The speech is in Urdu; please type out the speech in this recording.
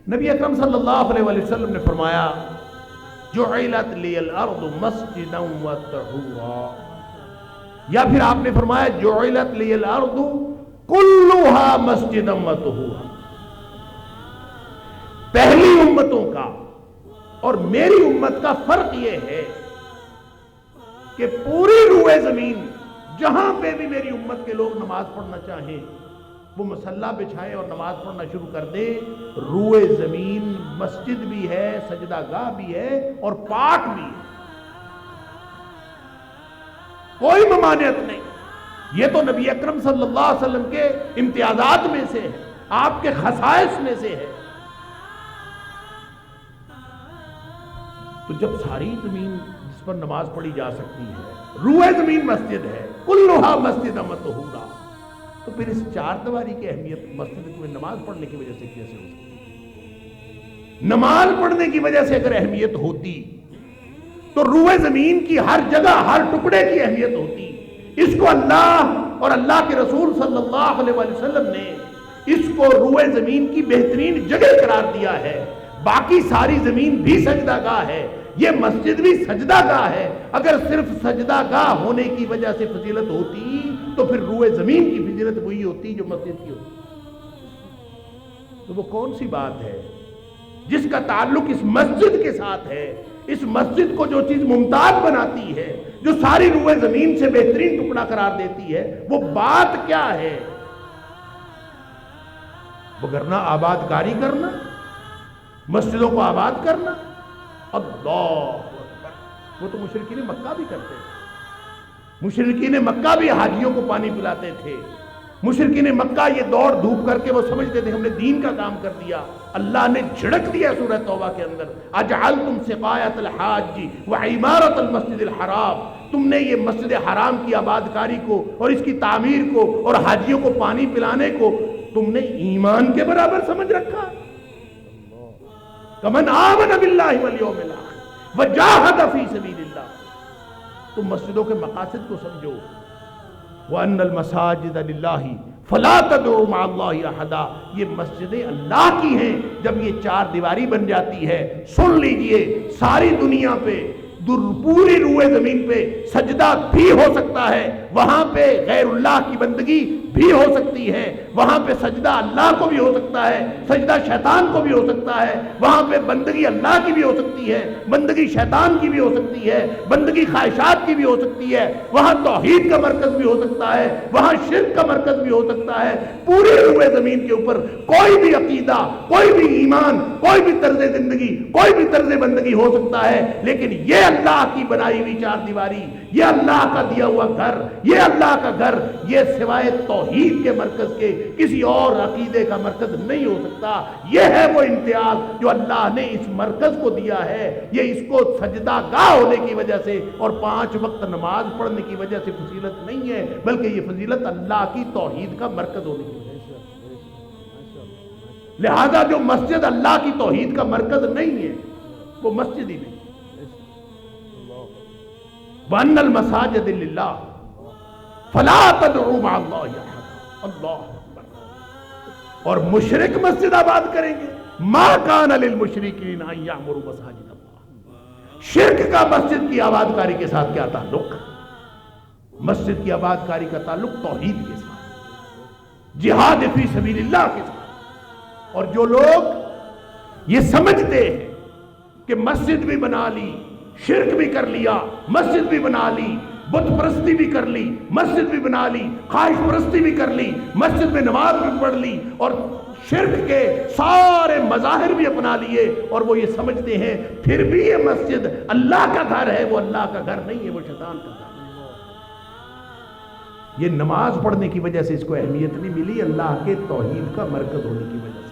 نبی اکرم صلی اللہ علیہ وسلم نے فرمایا جعلت لی الارض مسجدا وطہورا، یا پھر آپ نے فرمایا جعلت لی الارض کلھا مسجدا وطہورا۔ پہلی امتوں کا اور میری امت کا فرق یہ ہے کہ پوری روئے زمین جہاں پہ بھی میری امت کے لوگ نماز پڑھنا چاہیں وہ مصلی بچھائیں اور نماز پڑھنا شروع کر دیں۔ روئے زمین مسجد بھی ہے، سجدہ گاہ بھی ہے اور پاک بھی ہے، کوئی ممانعت نہیں۔ یہ تو نبی اکرم صلی اللہ علیہ وسلم کے امتیازات میں سے ہے، آپ کے خصائص میں سے ہے۔ تو جب ساری زمین جس پر نماز پڑھی جا سکتی ہے روئے زمین مسجد ہے، کلھا مسجدا وطہورا، تو پھر اس چار دیواری کی اہمیت مسجد میں نماز پڑھنے کی وجہ سے کیسے ہو سکتی؟ نماز پڑھنے کی وجہ سے اگر اہمیت ہوتی تو روئے زمین کی ہر جگہ ہر ٹکڑے کی اہمیت ہوتی۔ اس کو اللہ اور اللہ کے رسول صلی اللہ علیہ وسلم نے اس کو روئے زمین کی بہترین جگہ قرار دیا ہے۔ باقی ساری زمین بھی سجدہ گاہ ہے، یہ مسجد بھی سجدہ گاہ ہے۔ اگر صرف سجدہ گاہ ہونے کی وجہ سے فضیلت ہوتی تو پھر روئے زمین کی فضیلت وہی ہوتی جو مسجد کی ہوتی۔ تو وہ کون سی بات ہے جس کا تعلق اس مسجد کے ساتھ ہے؟ اس مسجد کو جو چیز ممتاز بناتی ہے، جو ساری روئے زمین سے بہترین ٹکڑا قرار دیتی ہے، وہ بات کیا ہے؟ وگرنہ آباد کاری کرنا، مسجدوں کو آباد کرنا، اللہ اکبر۔ وہ تو مشرکین مکہ بھی کرتے تھے، مشرکین مکہ بھی حاجیوں کو پانی پلاتے تھے، مشرکین مکہ یہ دوڑ دھوپ کر کے وہ سمجھتے تھے ہم نے دین کا کام کر دیا۔ اللہ نے جھڑک دیا سورہ توبہ کے اندر، اجعلتم سقایۃ الحاج وعمارۃ المسجد الحرام، تم نے یہ مسجد حرام کی آباد کاری کو اور اس کی تعمیر کو اور حاجیوں کو پانی پلانے کو تم نے ایمان کے برابر سمجھ رکھا۔ کمن آمن باللہ والیوم الاخر وجاہد فی سبیل اللہ۔ تم مسجدوں کے مقاصد کو سمجھو، وَأَنَّ الْمَسَاجِدَ لِلَّهِ فَلَا تَدْعُوا مَعَ اللَّهِ أَحَدًا۔ یہ مسجدیں اللہ کی ہیں۔ جب یہ چار دیواری بن جاتی ہے، سن لیجئے، ساری دنیا پہ پوری روئے زمین پہ سجدہ بھی ہو سکتا ہے، وہاں پہ غیر اللہ کی بندگی بھی ہو سکتی ہے، وہاں پہ سجدہ اللہ کو بھی ہو سکتا ہے، سجدہ شیطان کو بھی ہو سکتا ہے، وہاں پہ بندگی اللہ کی بھی ہو سکتی ہے، بندگی شیطان کی بھی ہو سکتی ہے، بندگی خواہشات کی بھی ہو سکتی ہے، وہاں توحید کا مرکز بھی ہو سکتا ہے، وہاں شرک کا مرکز بھی ہو سکتا ہے۔ پوری روئے زمین کے اوپر کوئی بھی عقیدہ، کوئی بھی ایمان، کوئی بھی طرز زندگی، کوئی بھی طرز بندگی ہو سکتا ہے، لیکن یہ اللہ کی بنائی ہوئی چار دیواری، یہ اللہ کا دیا ہوا گھر، یہ اللہ کا گھر، یہ سوائے توحید کے مرکز کے کسی اور عقیدے کا مرکز نہیں ہو سکتا۔ یہ ہے وہ امتیاز جو اللہ نے اس مرکز کو دیا ہے۔ یہ اس کو سجدہ گاہ ہونے کی وجہ سے اور 5 وقت نماز پڑھنے کی وجہ سے فضیلت نہیں ہے، بلکہ یہ فضیلت اللہ کی توحید کا مرکز ہونے کی وجہ سے۔ لہذا جو مسجد اللہ کی توحید کا مرکز نہیں ہے وہ مسجد ہی نہیں۔ وَأَنَّ الْمَسَاجِدَ لِلَّهِ فَلَا تَدْعُوا مَعَ اللَّهِ أَحَدًا۔ اللہ اکبر۔ اور مشرک مسجد آباد کریں گے، مَا كَانَ لِلْمُشْرِكِينَ أَن يَعْمُرُوا مَسَاجِدَ اللَّهِ۔ شرک کا مسجد کی آباد کاری کے ساتھ کیا تعلق؟ مسجد کی آباد کاری کا تعلق توحید کے ساتھ، جہاد فی سبیل اللہ کے ساتھ۔ اور جو لوگ یہ سمجھتے ہیں کہ مسجد بھی بنا لی، شرک بھی کر لیا، مسجد بھی بنا لی، بت پرستی بھی کر لی، مسجد بھی بنا لی، خواہش پرستی بھی کر لی، مسجد میں نماز بھی پڑھ لی اور شرک کے سارے مظاہر بھی اپنا لیے، اور وہ یہ سمجھتے ہیں پھر بھی یہ مسجد اللہ کا گھر ہے، وہ اللہ کا گھر نہیں ہے، وہ شیطان کا گھر ہے۔ یہ نماز پڑھنے کی وجہ سے اس کو اہمیت نہیں ملی، اللہ کے توحید کا مرکز ہونے کی وجہ سے۔